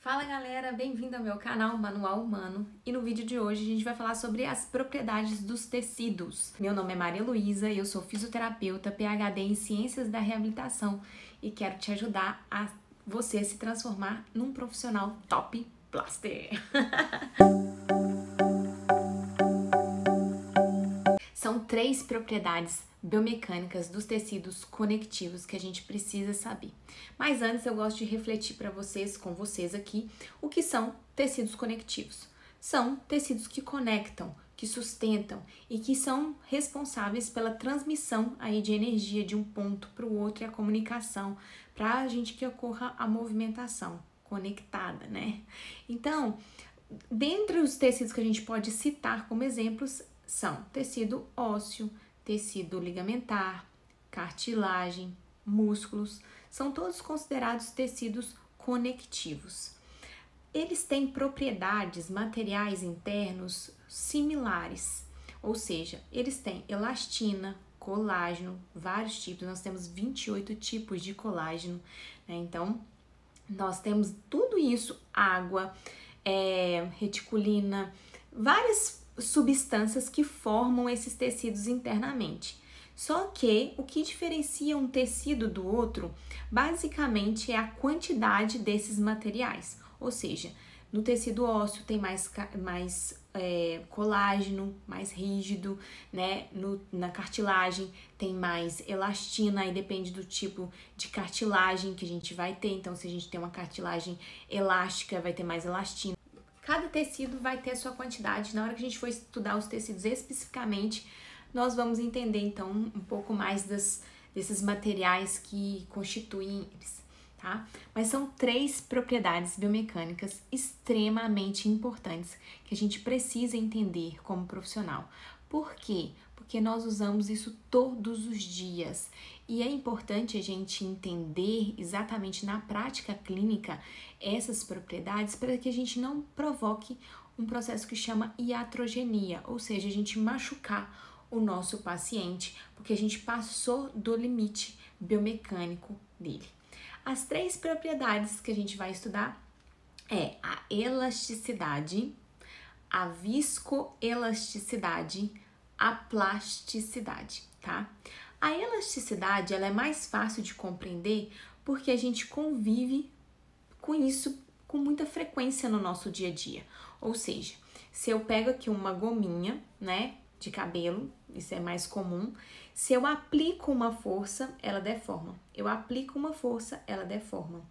Fala galera, bem-vindo ao meu canal Manual Humano e no vídeo de hoje a gente vai falar sobre as propriedades dos tecidos. Meu nome é Maria Luísa e eu sou fisioterapeuta, PhD em Ciências da Reabilitação e quero te ajudar a você se transformar num profissional top plaster. São 3 propriedades biomecânicas dos tecidos conectivos que a gente precisa saber. Mas antes eu gosto de refletir com vocês aqui, o que são tecidos conectivos. São tecidos que conectam, que sustentam e que são responsáveis pela transmissão aí de energia de um ponto para o outro e a comunicação, para a gente que ocorra a movimentação conectada, né? Então, dentre os tecidos que a gente pode citar como exemplos, são tecido ósseo, tecido ligamentar, cartilagem, músculos, são todos considerados tecidos conectivos. Eles têm propriedades materiais internos similares, ou seja, eles têm elastina, colágeno, vários tipos, nós temos 28 tipos de colágeno, né? Então, nós temos tudo isso, água, reticulina, várias substâncias que formam esses tecidos internamente. Só que o que diferencia um tecido do outro, basicamente, é a quantidade desses materiais. Ou seja, no tecido ósseo tem mais colágeno, mais rígido, né? Na cartilagem tem mais elastina, e depende do tipo de cartilagem que a gente vai ter. Então, se a gente tem uma cartilagem elástica, vai ter mais elastina. Cada tecido vai ter a sua quantidade. Na hora que a gente for estudar os tecidos especificamente, nós vamos entender então um pouco mais desses materiais que constituem eles, tá? Mas são 3 propriedades biomecânicas extremamente importantes que a gente precisa entender como profissional. Por quê? Porque nós usamos isso todos os dias e é importante a gente entender exatamente na prática clínica essas propriedades para que a gente não provoque um processo que chama iatrogenia, ou seja, a gente machucar o nosso paciente porque a gente passou do limite biomecânico dele. As 3 propriedades que a gente vai estudar é a elasticidade, a viscoelasticidade, a plasticidade, tá? A elasticidade, ela é mais fácil de compreender porque a gente convive com isso com muita frequência no nosso dia a dia. Ou seja, se eu pego aqui uma gominha, né, de cabelo, isso é mais comum, se eu aplico uma força, ela deforma. Eu aplico uma força, ela deforma.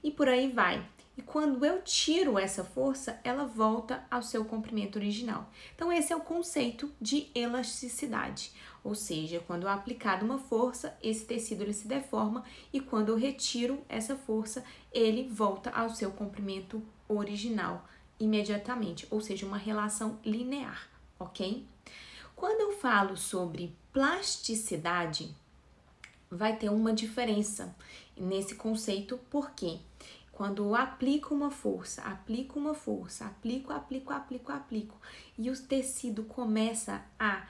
E por aí vai. E quando eu tiro essa força, ela volta ao seu comprimento original. Então, esse é o conceito de elasticidade. Ou seja, quando é aplicada uma força, esse tecido ele se deforma e quando eu retiro essa força, ele volta ao seu comprimento original imediatamente. Ou seja, uma relação linear, ok? Quando eu falo sobre plasticidade, vai ter uma diferença nesse conceito, por quê? Quando eu aplico uma força, aplico, e o tecido começa a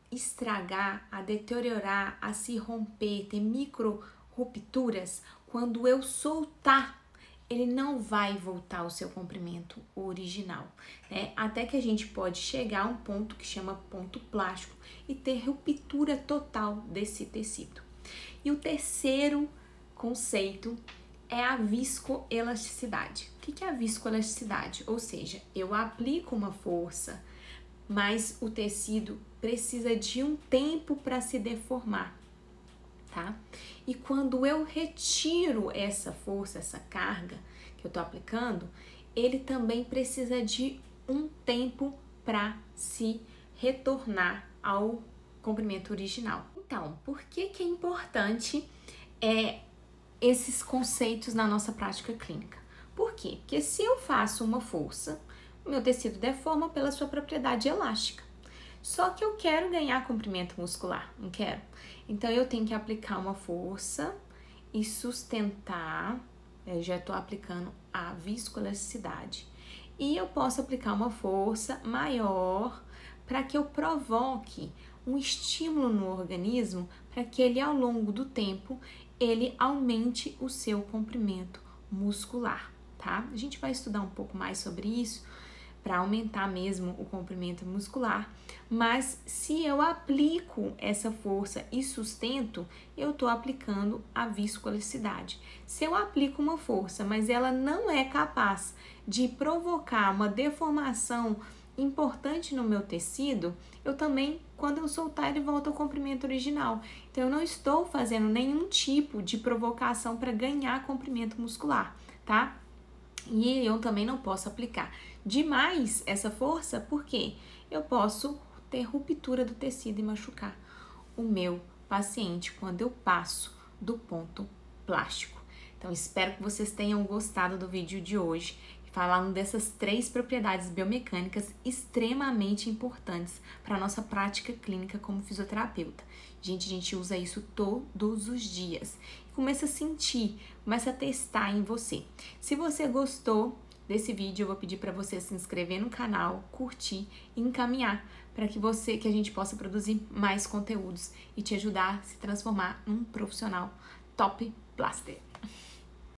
estragar, a deteriorar, a se romper, ter micro rupturas, quando eu soltar, ele não vai voltar ao seu comprimento original, né? Até que a gente pode chegar a um ponto que chama ponto plástico e ter ruptura total desse tecido. E o terceiro conceito é a viscoelasticidade. O que é a viscoelasticidade? Ou seja, eu aplico uma força, mas o tecido precisa de um tempo para se deformar, tá? E quando eu retiro essa força, essa carga que eu tô aplicando, ele também precisa de um tempo para se retornar ao comprimento original. Então, por que é importante esses conceitos na nossa prática clínica? Por quê? Porque se eu faço uma força, o meu tecido deforma pela sua propriedade elástica. Só que eu quero ganhar comprimento muscular, não quero? Então, eu tenho que aplicar uma força e sustentar, eu já estou aplicando a viscoelasticidade. E eu posso aplicar uma força maior para que eu provoque um estímulo no organismo para que ele, ao longo do tempo, ele aumente o seu comprimento muscular, tá? tá? A gente vai estudar um pouco mais sobre isso para aumentar mesmo o comprimento muscular, mas se eu aplico essa força e sustento, eu estou aplicando a viscoelasticidade. Se eu aplico uma força, mas ela não é capaz de provocar uma deformação importante no meu tecido, eu também, quando eu soltar, ele volta ao comprimento original. Então, eu não estou fazendo nenhum tipo de provocação para ganhar comprimento muscular, tá? E eu também não posso aplicar demais essa força, porque eu posso ter ruptura do tecido e machucar o meu paciente quando eu passo do ponto plástico. Então, espero que vocês tenham gostado do vídeo de hoje, falando dessas 3 propriedades biomecânicas extremamente importantes para a nossa prática clínica como fisioterapeuta. A gente usa isso todos os dias. Começa a sentir, começa a testar em você. Se você gostou desse vídeo, eu vou pedir para você se inscrever no canal, curtir e encaminhar para que a gente possa produzir mais conteúdos e te ajudar a se transformar num profissional top plaster.